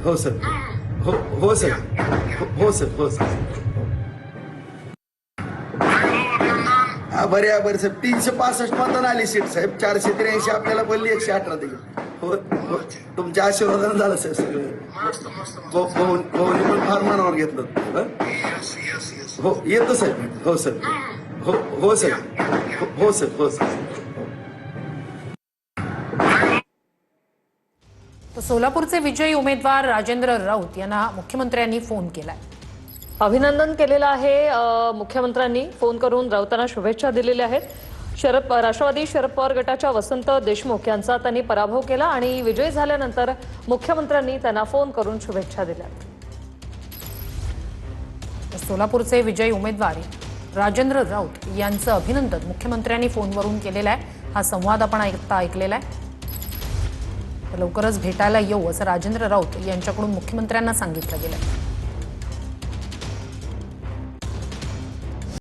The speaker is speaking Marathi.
हो सर. हो सर. हो सर. हो सर. बरे बरं साहेब. 365 मतदान आली सीट साहेब. 483 आपल्याला बोलली 118 दिली. हो तुमच्या आशीर्वादाने झालं साहेब सगळं. भाऊनी पण फार मनावर घेतलं. हो येतो साहेब. हो सर. हो सर. हो सर. हो सर. सोलापूरचे विजयी उमेदवार राजेंद्र राऊत यांना मुख्यमंत्र्यांनी फोन केलाय. अभिनंदन केलेलं आहे. मुख्यमंत्र्यांनी फोन करून राऊतांना शुभेच्छा दिलेल्या आहेत. राष्ट्रवादी शरद पवार गटाच्या वसंत देशमुख यांचा त्यांनी पराभव केला आणि विजयी झाल्यानंतर मुख्यमंत्र्यांनी त्यांना फोन करून शुभेच्छा दिल्या. सोलापूरचे विजयी उमेदवार राजेंद्र राऊत यांचं अभिनंदन मुख्यमंत्र्यांनी फोनवरून केलेलं आहे. हा संवाद आपण आता ऐकलेला आहे. लवकरच भेटायला येऊ असं राजेंद्र राऊत यांच्याकडून मुख्यमंत्र्यांना सांगितलं गेलं.